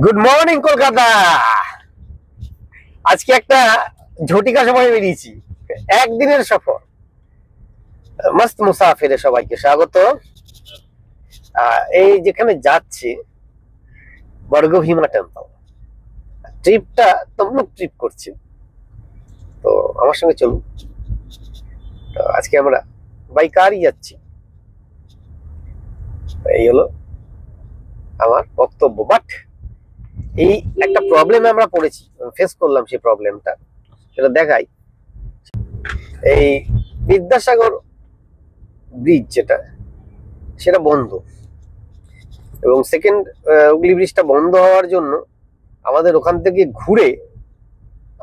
Good morning Kolkata. আজকে একটা ঝটিকা সময় বেরিয়েছি, একদিনের সফর। মস্ত মুসাফিরে সবাইকে স্বাগত। এই যেখানে যাচ্ছি বর্গভীমা টেম্পল, ট্রিপটা তমলুক ট্রিপ করছি, তো আমার সঙ্গে চলুন। তো আজকে আমরা বাই কারই যাচ্ছি, এই হলো আমার বক্তব্য। বাট এই একটা প্রবলেমে আমরা পড়েছি, ফেস করলাম সেই প্রবলেমটা, সেটা দেখাই। এই বিদ্যাসাগর ব্রিজ যেটা, সেটা বন্ধ, এবং সেকেন্ড হুগলি ব্রিজটা বন্ধ হওয়ার জন্য আমাদের ওখান থেকে ঘুরে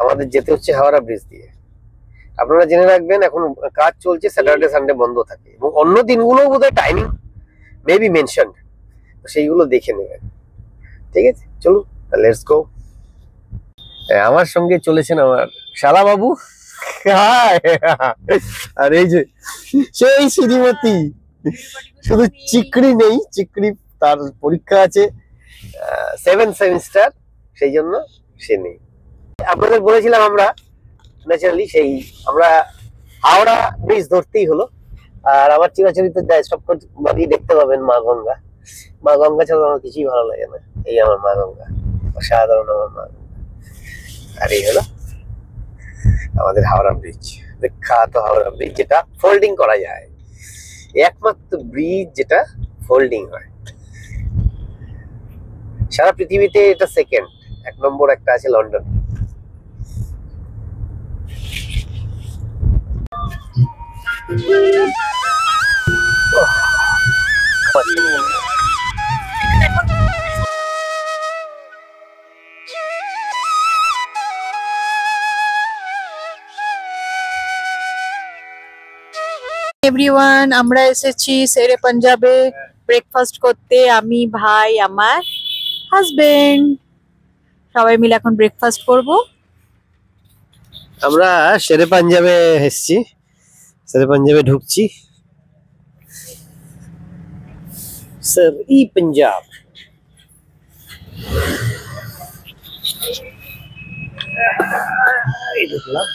আমাদের যেতে হচ্ছে হাওড়া ব্রিজ দিয়ে। আপনারা জেনে রাখবেন, এখন কাজ চলছে, স্যাটারডে সানডে বন্ধ থাকে, এবং অন্য দিনগুলো বোধহয় টাইমিং মেবি মেনশনড, সেইগুলো দেখে নেবেন। ঠিক আছে, চলুন লেটস গো। আমার সঙ্গে চলেছেন আমার শালা বাবু, আর এই যে সেই শ্রীমতী, শুধু চিকড়ি নেই, চিকড়ি তার পরীক্ষা আছে 7 সেমিস্টার, সেই জন্য সে নেই। আপনাদের বলেছিলাম আমরা ন্যাচারালি আমরা হাওড়া ব্রিজ ধরতেই হলো। আর আমার চিরাচরিত সব বাকি দেখতে পাবেন মা গঙ্গা। মা গঙ্গা ছাড়া আমার কিছুই ভালো লাগে না। এই আমার মা গঙ্গা, অসাধারণ আমার মা গঙ্গা। আর এই হলো আমাদের হাওড়া ব্রিজ, বিখ্যাত হাওড়া ব্রিজ, যেটা ফোল্ডিং করা যায়, একমাত্র ব্রিজ যেটা ফোল্ডিং হয় সারা পৃথিবীতে। এটা সেকেন্ড, 1 নম্বর একটা আছে লন্ডন। এভরিওয়ান, আমরা এসেছি শেরে পাঞ্জাবে ব্রেকফাস্ট করতে। আমি, ভাই, আমার হাজবেন্ড, সবাই মিলে এখন ব্রেকফাস্ট করব। আমরা শেরে পাঞ্জাবে এসেছি, শেরে পাঞ্জাবে ঢুকছি। স্যার ই পাঞ্জাব, এই ঢুকলাম।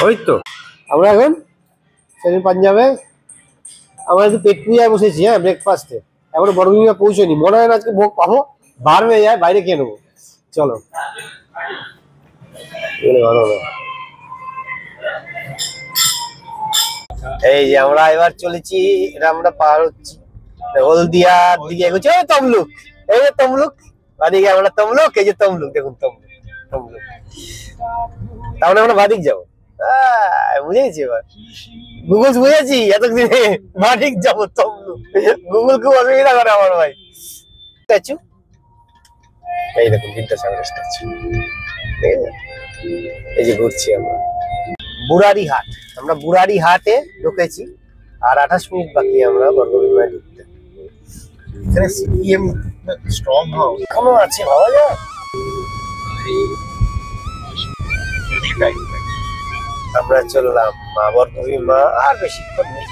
ওই তো আমরা এখন শেরে পাঞ্জাবে, আমরা একটু পেট পুজোয় বসেছি। হ্যাঁ, ব্রেকফাস্টে এখনো বর্গভীমা পৌঁছনি, মনে হয় না আজকে ভোগ পাবো, বার হয়ে যায়, বাইরে খেয়ে নেবো। চলো, এই যে আমরা এবার চলেছি, এটা আমরা পার হচ্ছি হলদিয়ার দিকে এগোচ্ছি। ওই তমলুক, এই যে তমলুক, বাদিকে আমরা তমলুক, এই যে তমলুক, দেখুন তমলুক, তমলুক। তাহলে আমরা বাদিক যাবো, বুঝেছি এবার, গুগল বুঝেছি এতদিনে, বাদিক যাবো তমলুক। গুগল খুব অসুবিধা করে আমার ভাই। স্ট্যাচু, এই দেখুন বিদ্যাসাগরের স্ট্যাচু, এই যে ঘুরছি আমরা বুড়ারি হাট। আমরা বুড়ারি হাটে ঢুকেছি, আর 28 মিনিট বাকি আমরা বর্গভীমায় ঢুকতে। এখানে সিপিএম স্ট্রং হাউস এখনো আছে, ভাবা যায়। আমরা চললাম মা বর্গভীমা, আর বেশিক্ষণ নেই,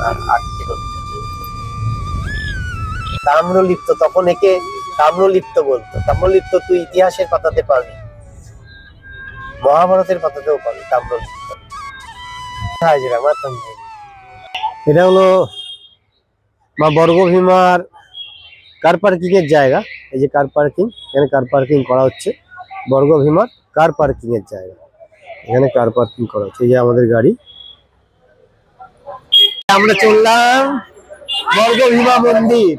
আর 8 কিলোমিটার। তাম্রলিপ্ত, তখন একে তাম্রলিপ্ত বলতো। তাম্রলিপ্ত তুই ইতিহাসের পাতাতে পাবি, মহাভারতের পাতাতেও পাবি তাম্রলিপ্ত। এটা হলো মা বর্গভীমার কার পার্কিং এর জায়গা। এই যে কার পার্কিং, এখানে কার পার্কিং করা হচ্ছে। বর্গভীমার কার পার্কিং এর জায়গা, এখানে কার পার্কিং করা হচ্ছে। এই যে আমাদের গাড়ি, আমরা চললাম বর্গভীমা মন্দির।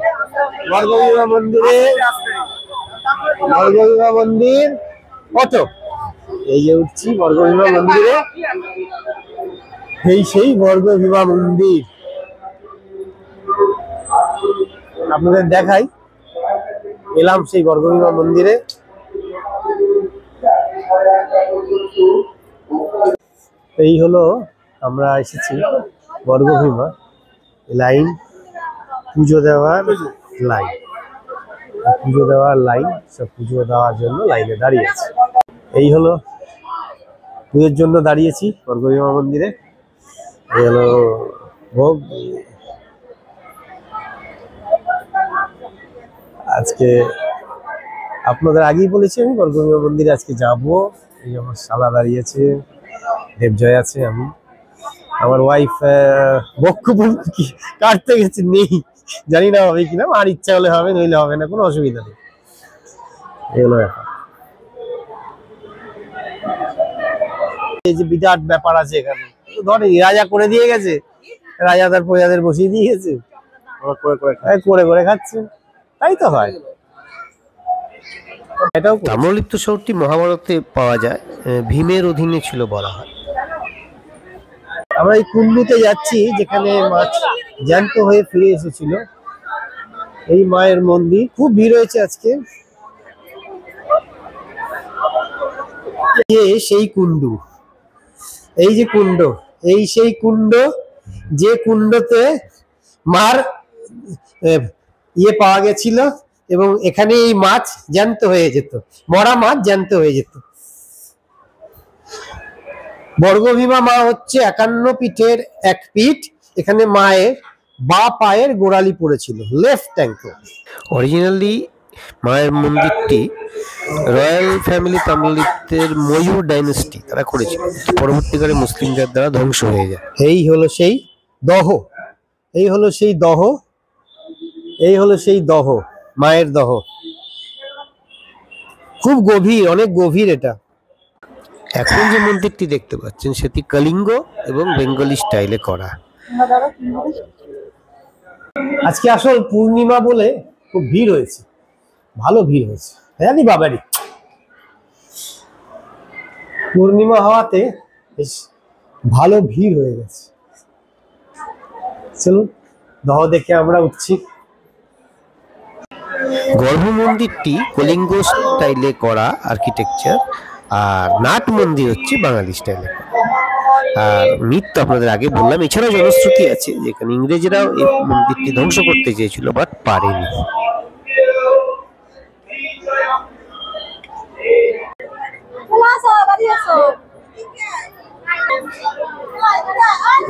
বর্গভীমা মন্দিরে, বর্গভীমা মন্দির কত, এই যে উঠছি বর্গভীমা মন্দিরে, সেই বর্গভীমা মন্দির আপনাদের দেখাই। এলাম সেই বর্গভীমা মন্দিরে। এই হলো আমরা এসেছি বর্গভীমা, লাইন পুজো দেওয়ার লাইন, পুজো দেওয়ার লাইন, সব পুজো দেওয়ার জন্য লাইনে দাঁড়িয়ে আছে। এই হলো পুজোর জন্য দাঁড়িয়েছি বর্গভীমা মন্দিরে। এই হলো ভোগ, আজকে আপনাদের আগেই বলেছি আমি গর্গমীয় মন্দিরে আজকে যাব। এই আমার শালা দাঁড়িয়েছে, দেবজয় আছে, আমি, আমার ওয়াইফ বক্ষপঞ্চী কি কাটতে গেছে, নেই, জানি না হবে কিনা, আর ইচ্ছা হলে হবে, নইলে হবে না, কোনো অসুবিধা নেই। এগুলো ব্যাপার, এই যে বিরাট ব্যাপার আছে এখানে, ধরেন রাজা করে দিয়ে গেছে, রাজা তার প্রজাদের বসিয়ে দিয়ে গেছে, করে করে খাচ্ছে, তাই তো হয়। এটাও তাম্রলিপ্ত শহরটি মহাভারতে পাওয়া যায়, ভীমের অধীনে ছিল বলা হয়। আমরা এই কুন্ডুতে যাচ্ছি যেখানে মাছ জ্যান্ত হয়ে ফিরে এসেছিল। এই মায়ের মন্দির, খুব ভিড় হয়েছে আজকে। সেই কুন্ডু, এই যে কুণ্ড, এই সেই কুণ্ড, যে কুণ্ডতে মার ইয়ে পাওয়া গেছিল, এবং এখানে এই মাছ জ্যান্ত হয়ে যেত, মরা মাছ জ্যান্ত হয়ে যেত। বর্গভীমা মা হচ্ছে 51 পিঠের এক পিঠ। এখানে মায়ের বা পায়ের গোড়ালি পড়েছিল, লেফট অ্যাঙ্কল। অরিজিনালি মায়ের মন্দিরটি রয়্যাল ফ্যামিলি তাম্রলিপ্তের ময়ূর ডাইনেস্টি তারা করেছিল, পরবর্তীকালে মুসলিমদের দ্বারা ধ্বংস হয়ে যায়। এই হলো সেই দহ, এই হলো সেই দহ, এই হলো সেই দহ, মায়ের দহ। খুব গভীর, অনেক গভীর এটা। এখন যে মন্দিরটি দেখতে পাচ্ছেন সেটি কলিঙ্গ এবং বেঙ্গলি স্টাইলে করা। আজকে আসল পূর্ণিমা বলে খুব ভিড় হয়েছে, ভালো ভিড় হয়েছে, জানি বাবারি পূর্ণিমা হওয়াতে বেশ ভালো ভিড় হয়ে গেছে। চলুন দহ দেখে আমরা উঠছি। গর্ভ মন্দিরটি কলিঙ্গ স্টাইলে করা আর্কিটেকচার, আর নাট মন্দির হচ্ছে বাঙালি স্টাইলে। আর মিথ আপনাদের আগে বললাম, এছাড়াও জনশ্রুতি আছে যেখানে ইংরেজরাও এই মন্দিরটি ধ্বংস করতে চেয়েছিল, বাট পারেনি।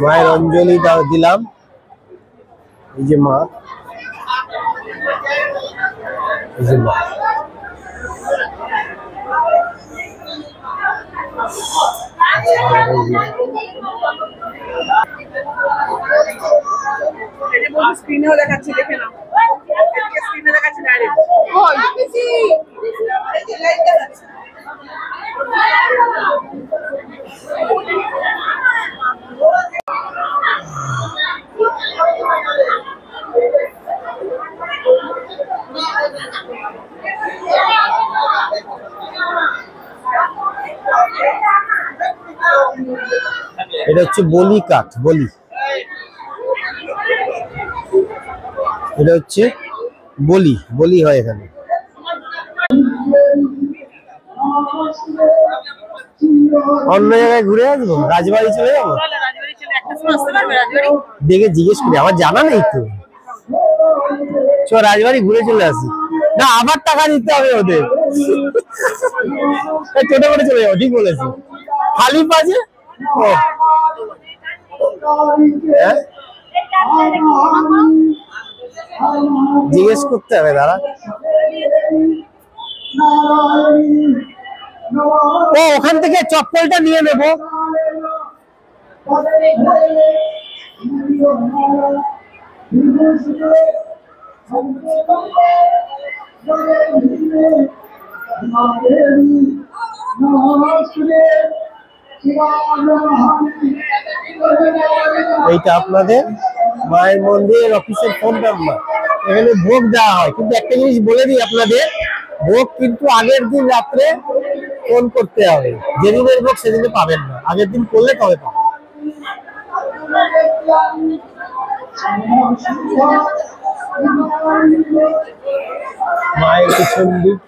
মায়ের অঞ্জলি দিলাম, এই যে মা, এই যে মা। স্ক্রিনেও দেখাচ্ছি, দেখে নাও, স্ক্রিনে দেখাচ্ছি ডাইরেক্ট। এটা হচ্ছে বলি কাঠ, বলি, এটা হচ্ছে বলি, বলি হয় এখানে। অন্য জায়গায় ঘুরে আসবো, রাজবাড়ি চলে যাবো, দেখে জিজ্ঞেস করি, আমার জানা নেই তো। চ রাজবাড়ি ঘুরে চলে আসি, না আবার টাকা দিতে হবে ওদের, টোটো করে চলে যাবো, ঠিক বলেছি। খালি পাজে জিজ্ঞেস করতে হবে, দাঁড়া। ও ওখান থেকে চপ্পলটা নিয়ে নেবো। এইটা আপনাদের মায়ের মন্দিরের অফিসের ফোন নাম্বার। এখানে ভোগ দেওয়া হয়, কিন্তু একটা জিনিস বলে দিই আপনাদের, ভোগ কিন্তু আগের দিন রাত্রে ফোন করতে হবে, যেদিনের ভোগ সেদিনে পাবেন না, আগের দিন করলে তবে পাবেন। মায়ের পিছন দিক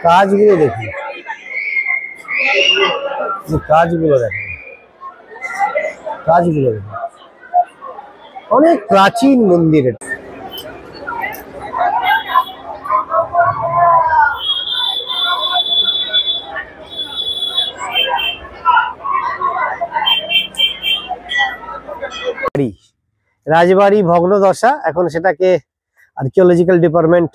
কাজগুলো দেখি। কাজগুলো দেখেন, কাজগুলো দেখেন, অনেক প্রাচীন মন্দির এটা। রাজবাড়ি ভগ্নদশা, এখন সেটাকে আর্কিওলজিক্যাল ডিপার্টমেন্ট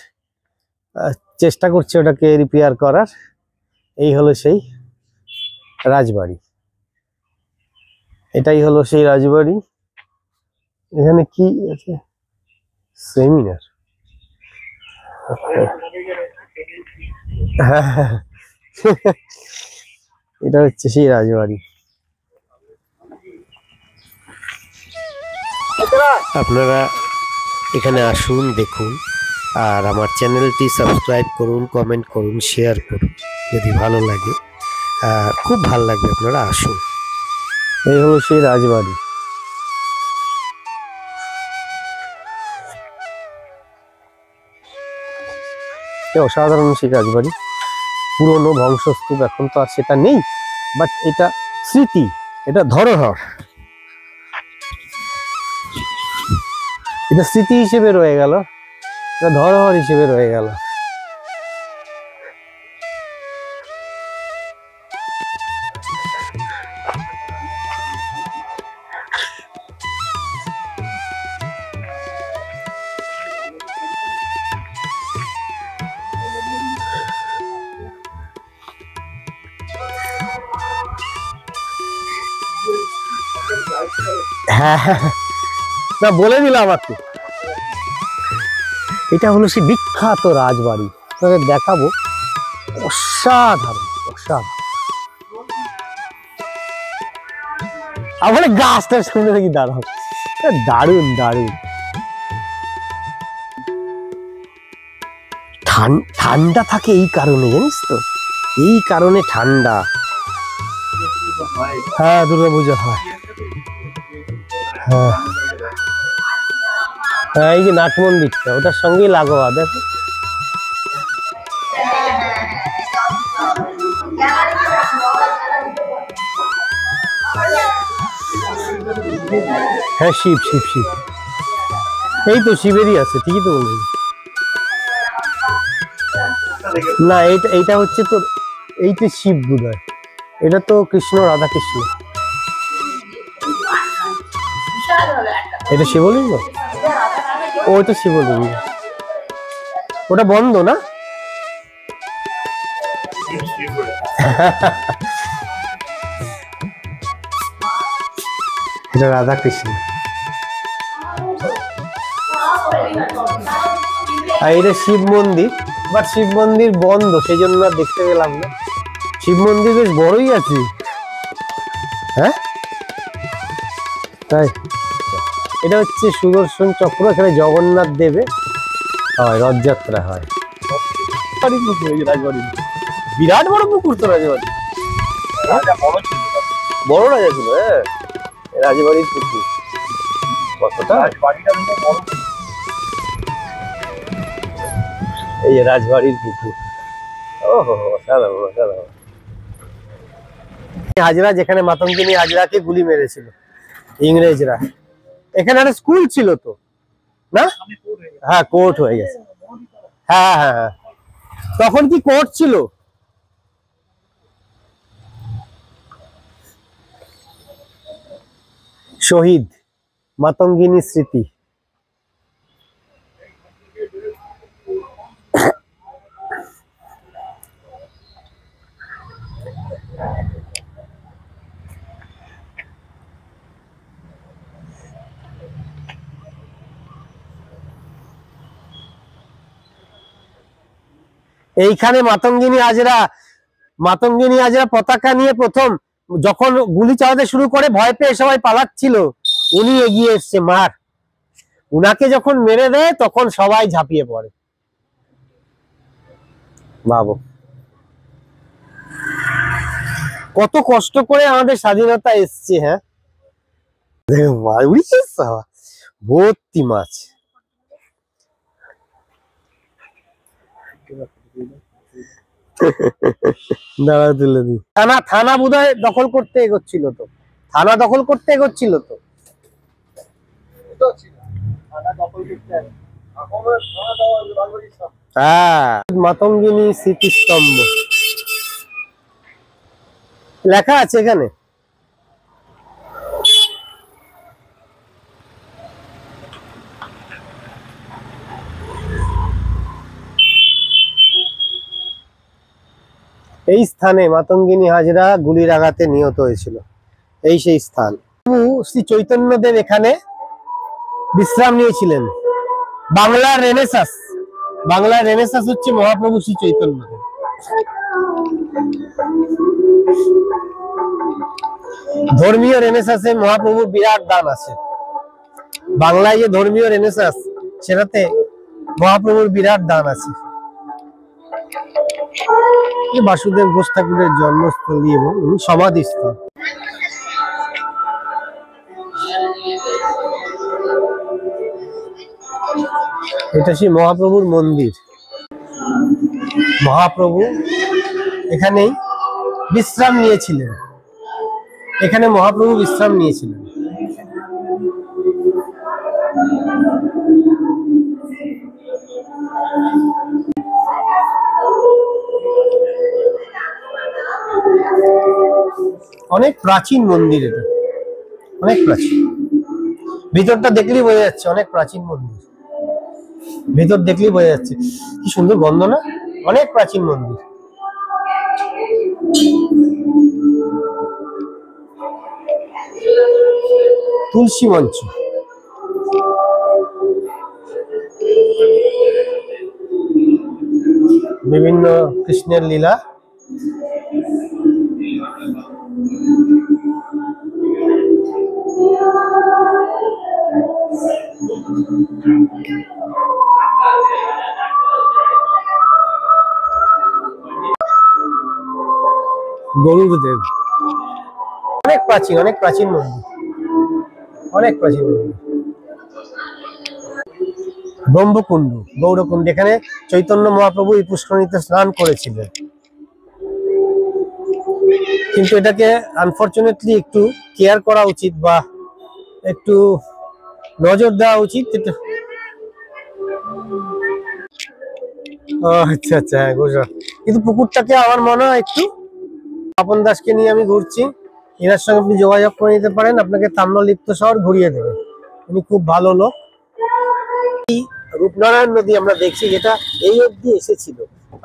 চেষ্টা করছে ওটাকে রিপেয়ার করার। এই হলো সেই রাজবাড়ি, এটাই হলো সেই রাজবাড়ি। এখানে কি আছে? সেমিনার। এটা হচ্ছে সেই রাজবাড়ি। আপনারা এখানে আসুন, দেখুন, আর আমার চ্যানেলটি সাবস্ক্রাইব করুন, কমেন্ট করুন, শেয়ার করুন যদি ভালো লাগে। খুব ভালো লাগবে, আপনারা আসুন। এই হলো সেই রাজবাড়ি। অসাধারণ সেই রাজবাড়ি, পুরনো ধ্বংসস্তূপ, এখন তো আর সেটা নেই, বাট এটা স্মৃতি, এটা ধরোহর, এটা স্মৃতি হিসেবে রয়ে গেল, এটা ধরোহর হিসেবে রয়ে গেল। হ্যাঁ, না বলে দিলাম আপনি। এটা হলো সেই বিখ্যাত রাজবাড়ি, আপনাদের দেখাবো। অসাধারণ, অসাধারণ। আমার গাছটার সামনে নাকি দাঁড়াও, দারুণ দারুণ। ঠান্ডা থাকে এই কারণে, জানিস তো, এই কারণে ঠান্ডা। হ্যাঁ, দুর্গাপূজা হয়। হ্যাঁ হ্যাঁ, এই যে নাট মন্দিরটা ওটার সঙ্গেই লাগোয়া, দেখো। হ্যাঁ, শিব শিব শিব, এই তো শিবেরই আছে, ঠিকই তো বলছি। না, এইটা হচ্ছে তো, এইটা শিব বোধহয়, এটা তো কৃষ্ণ, রাধা কৃষ্ণ। এটা শিবলিঙ্গ, ওই তো শিবলিঙ্গ, ওটা বন্ধ না? এটা রাধা কৃষ্ণ, আর এটা শিব মন্দির, বাট শিব মন্দির বন্ধ, সেই জন্য আর দেখতে গেলাম না। শিব মন্দির বেশ বড়ই আছে। হ্যাঁ, তাই। এটা হচ্ছে সুদর্শন চক্র, এখানে জগন্নাথ দেবে হয়, রথযাত্রা হয়। রাজবাড়ি বিরাট বড় পুকুর তো, রাজবাড়ি বড় রাজা ছিল। হ্যাঁ, রাজবাড়ির পুকুর কতটা, এই রাজবাড়ির পুকুর। ওহো, অসাধারণ অসাধারণ। হাজরা, যেখানে মাতঙ্গিনী হাজরাকে গুলি মেরেছিল ইংরেজরা, এখানে একটা স্কুল ছিল তো না? হ্যাঁ, কোর্ট হয়ে গেছে। হ্যাঁ হ্যাঁ হ্যাঁ, তখন কি কোর্ট ছিল? শহীদ মাতঙ্গিনী স্মৃতি। এইখানে মাতঙ্গিনী হাজরা পতাকা নিয়ে প্রথম যখন গুলি চালাতে শুরু করে, ভয় পেয়ে সবাই পালাচ্ছিল, উনি এগিয়ে এসছে মার, উনাকে যখন মেরে দেয় তখন সবাই ঝাঁপিয়ে পড়ে। ভাবো কত কষ্ট করে আমাদের স্বাধীনতা এসছে। হ্যাঁ, ভর্তি মাছ। দাঁড়া তুলে দিই। থানা থানা বোধহয় দখল করতে এগোচ্ছিল তো, থানা দখল করতে এগোচ্ছিল তো। হ্যাঁ, মাতঙ্গিনী স্মৃতিস্তম্ভ লেখা আছে এখানে। এই স্থানে মাতঙ্গিনী হাজরা গুলির আঘাতে নিহত হয়েছিল। এই সেই স্থান। শ্রী চৈতন্যদেব এখানে বিশ্রাম নিয়েছিলেন। বাংলার রেনেসাস হচ্ছে মহাপ্রভু শ্রী চৈতন্যদেব। ধর্মীয় রেনেসাসে মহাপ্রভুর বিরাট দান আছে। বাংলায় যে ধর্মীয় রেনেসাস, সেটাতে মহাপ্রভুর বিরাট দান আছে। বাসুদেব ঘোষ ঠাকুরের জন্মস্থলী এবং সমাধিস্থল। এটা সেই মহাপ্রভুর মন্দির। মহাপ্রভু এখানেই বিশ্রাম নিয়েছিলেন। এখানে মহাপ্রভু বিশ্রাম নিয়েছিলেন। অনেক প্রাচীন মন্দির এটা, অনেক প্রাচীন। ভিতরটা দেখলেই বোঝা যাচ্ছে অনেক প্রাচীন মন্দির। ভিতর দেখলেই বোঝা যাচ্ছে কি সুন্দর গন্ধ না, অনেক প্রাচীন মন্দির। তুলসী মঞ্চ, বিভিন্ন কৃষ্ণের লীলা। গরুদেব অনেক প্রাচীন, অনেক প্রাচীন মন্দির, অনেক প্রাচীন মন্দির। ব্রহ্মকুণ্ড, গৌরকুণ্ড, এখানে চৈতন্য মহাপ্রভু এই পুষ্করিণীতে স্নান করেছিলেন। কিন্তু এটাকে আনফরচুনেটলি একটু কেয়ার করা উচিত বা একটু নজর দেওয়া উচিত। আচ্ছা আচ্ছা, হ্যাঁ গোসা। কিন্তু পুকুরটাকে আমার মনে হয় একটু, আপন দাসকে নিয়ে আমি ঘুরছি, এনার সঙ্গে আপনি যোগাযোগ করে নিতে পারেন, আপনাকে তাম্রলিপ্ত শহর ঘুরিয়ে দেবে। উনি খুব ভালো লোক। রূপনারায়ণ নদী আমরা দেখছি, যেটা এই অবধি এসেছিল,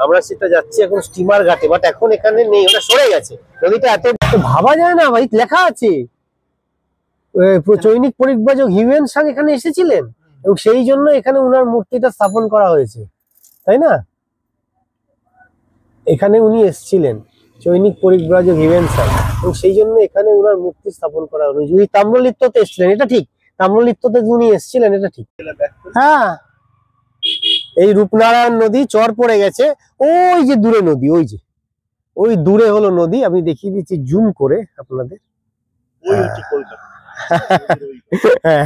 আমরা সেটা যাচ্ছি এখন স্টিমার ঘাটে, বাট এখন এখানে নেই, ওটা সরে গেছে। নদীটা এত ভাবা যায় না ভাই, লেখা আছে চৈনিক পরিব্রাজক হিউয়েন সাং এখানে এসেছিলেন এবং সেই জন্য এখানে উনার মূর্তিটা স্থাপন করা হয়েছে, তাই না? এখানে উনি এসেছিলেন চৈনিক পরিব্রাজক হিউয়েন সাং, এবং সেই জন্য এখানে উনার মূর্তি স্থাপন করা হয়েছে। উনি তাম্রলিপ্ততে এসেছিলেন, এটা ঠিক, তাম্রলিপ্ততে উনি এসেছিলেন, এটা ঠিক। হ্যাঁ, এই রূপনারায়ণ নদী চর পড়ে গেছে, ওই যে দূরে নদী, ওই দূরে হলো নদী। আমি দেখিয়ে দিচ্ছি জুম করে আপনাদের।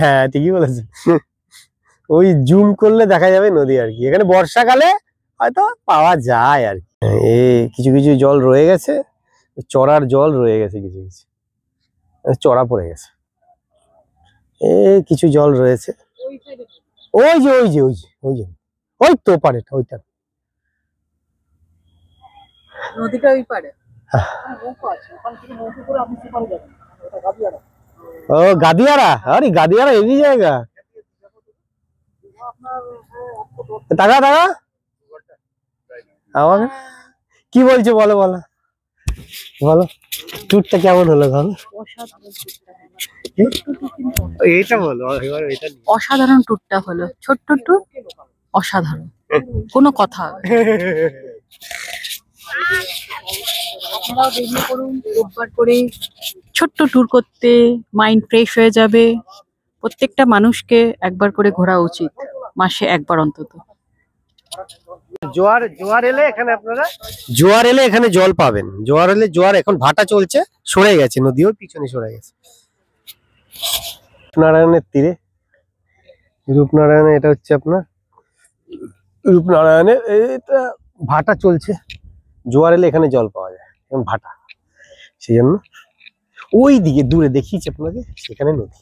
হ্যাঁ ঠিকই বলেছেন, ওই জুম করলে দেখা যাবে নদী আর কি। এখানে বর্ষাকালে হয়তো পাওয়া যায় আর কি। কিছু কিছু জল রয়ে গেছে, চড়ার জল রয়ে গেছে, কিছু কিছু চড়া পড়ে গেছে। কিছু জল রয়েছে, ওই তো পারে, ওইটা নদীটা ওই পারে। ও গাদিয়ারা, আরে গাদিয়ারা এই জায়গা। টাকা আমাকে কি বলছো, বলো ট্যুরটা কেমন হলো? এইটা বলো, অসাধারণ ট্যুরটা হলো, ছোট্ট ট্যুর, অসাধারণ, কোনো কথা। আপনারাও বেরিয়ে পড়ুন রোববার করে ছোট্ট ট্যুর করতে, মাইন্ড ফ্রেশ হয়ে যাবে। প্রত্যেকটা মানুষকে একবার করে ঘোরা উচিত, মাসে একবার অন্তত। জোয়ার এলে এখানে আপনারা এখানে জল পাবেন। জোয়ার এখন ভাটা চলছে, সরে গেছে, নদীও পিছনে সরে গেছে। রূপনারায়ণের তীরে, রূপনারায়ণে এটা হচ্ছে আপনার রূপনারায়ণের, এটা ভাটা চলছে, জোয়ার এলে এখানে জল পাওয়া যায়, এখন ভাটা, সেই জন্য ওই দিকে দূরে দেখিয়েছি আপনাকে, সেখানে নদী।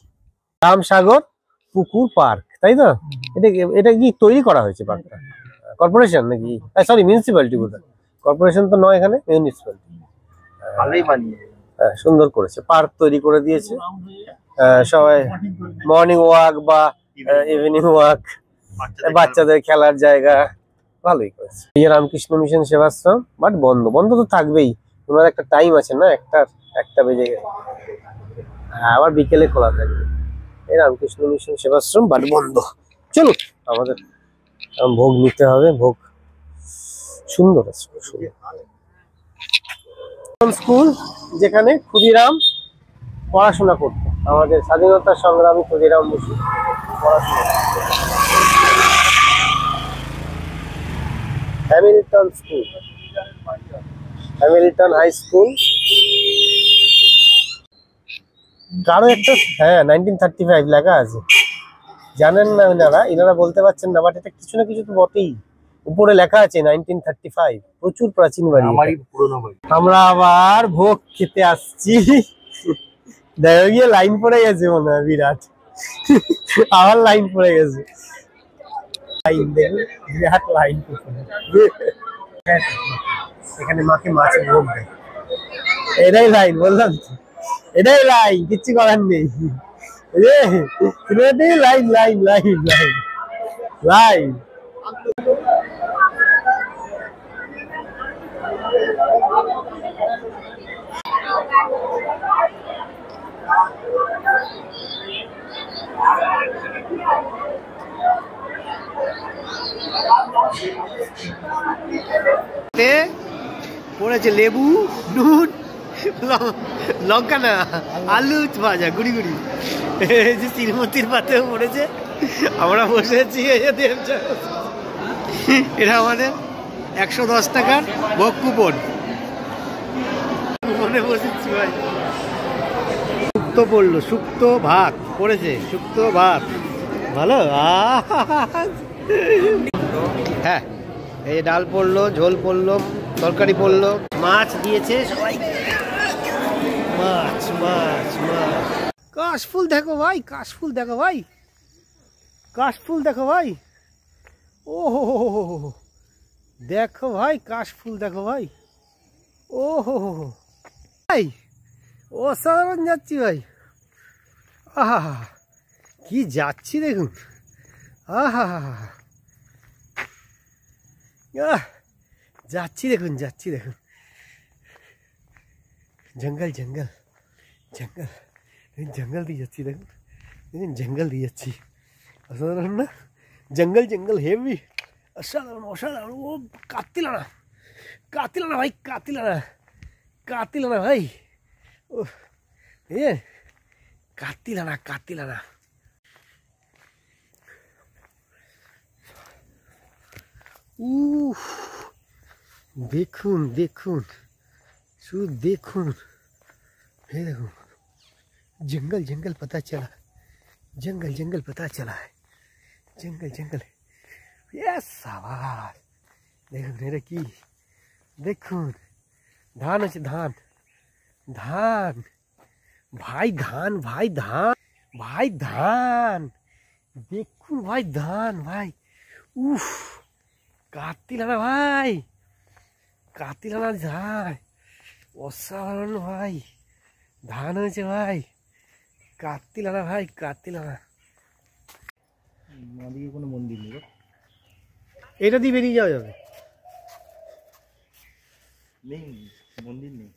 রামসাগর পুকুর পার্ক, তাই না? এটা কি তৈরি করা হয়েছে পার্কটা? কর্পোরেশন নাকি? সরি, মিউনিসিপ্যালিটি বোধহয়, কর্পোরেশন তো নয়, এখানে মিউনিসিপ্যালিটি। ভালোই বানিয়ে হ্যাঁ, সুন্দর করেছে, পার্ক তৈরি করে দিয়েছে। সবাই মর্নিং ওয়াক বা ইভিনিং ওয়াক, বাচ্চাদের খেলার জায়গা, ভালোই করেছে। এই রামকৃষ্ণ মিশন সেবাশ্রম, বাট বন্ধ, বন্ধ তো থাকবেই, ওনার একটা টাইম আছে না, একটা বেজে গেছে, আবার বিকেলে খোলা থাকবে। এই রামকৃষ্ণ মিশন সেবাশ্রম, বাট বন্ধ। চলো, আমাদের ভোগ নিতে হবে, ভোগ সুন্দর আছে, স্কুল যেখানে ক্ষুদিরাম পড়াশোনা করতো, আমাদের স্বাধীনতা সংগ্রামী ক্ষুদিরাম বসু পড়াশোনা। Hamilton school, Hamilton high school. কারো একটা, হ্যাঁ 1935 লেখা আছে, জানেন না এনারা বলতে পারছেন না, বাট এটা কিছু না কিছু তো বটেই, উপরে লেখা আছে 1935, প্রচুর প্রাচীন বাড়ি, আমারই পুরোনো বাড়ি। আমরা আবার ভোগ খেতে আসছি, দেখা গিয়ে লাইন পড়ে গেছে মনে হয় বিরাট, আবার লাইন পড়ে গেছে, লাইন দেখুন, বিরাট লাইন। এখানে মাকে মাছের ভোগ দেয়, এটাই লাইন, বললাম তো, এটাই লাইন, কিচ্ছু করার নেই, line line line line line. পড়েছে লেবু, নুন, লঙ্কা না, আলু ভাজা, গুড়ি গুড়ি, যে শ্রীমতির পাতেও পড়েছে। আমরা বসেছি, এটা আমাদের 110 টাকার ভোগ কুপন, কুপনে বসেছি ভাই। শুক্তো পড়লো, শুক্তো ভাত পড়েছে, শুক্তো ভাত ভালো। হ্যাঁ, এই ডাল পড়লো, ঝোল পড়লো, তরকারি পড়লো, মাছ দিয়েছে সবাই, মাছ মাছ মাছ। কাশফুল দেখো ভাই, কাশফুল দেখো ভাই, কাশফুল দেখো ভাই, ও হো হো হো, দেখো ভাই কাশফুল দেখো ভাই, ও হো হো ভাই, অসাধারণ যাচ্ছি ভাই, আহা কি যাচ্ছি দেখুন, আহা যাচ্ছি দেখুন, যাচ্ছি দেখুন, জঙ্গল জঙ্গল জঙ্গল, জঙ্গল দিয়ে যাচ্ছি দেখুন, দেখুন জঙ্গল দিয়ে যাচ্ছি, অসাধারণ না? জঙ্গল জঙ্গল হেভি, অসাধারণ অসাধারণ। ও কাতিলানা, কাতিলানা ভাই, কাতিলানা, কাতিলানা ভাই, ও এ কাতিলানা, কাতিলানা। দেখুন দেখুন, শুধু দেখুন, ये देखो, जंगल जंगल पता चला, जंगल जंगल पता चला है, जंगल जंगल, ये साबास। देखो मेरे की, देखो धान আছে, ধান ধান ভাই, ধান ভাই, ধান ভাই, ধান দেখুন ভাই, ধান ভাই, উফ কাতিলানা ভাই, কাতিলানা ধান, অসাধারণ ভাই, ধান হয়েছে ভাই, কাতিলানা ভাই, কাতিলানা। ওদিকে কোনো মন্দির নেই, এটা দিয়ে বেরিয়ে যাওয়া যাবে, নেই মন্দির নেই।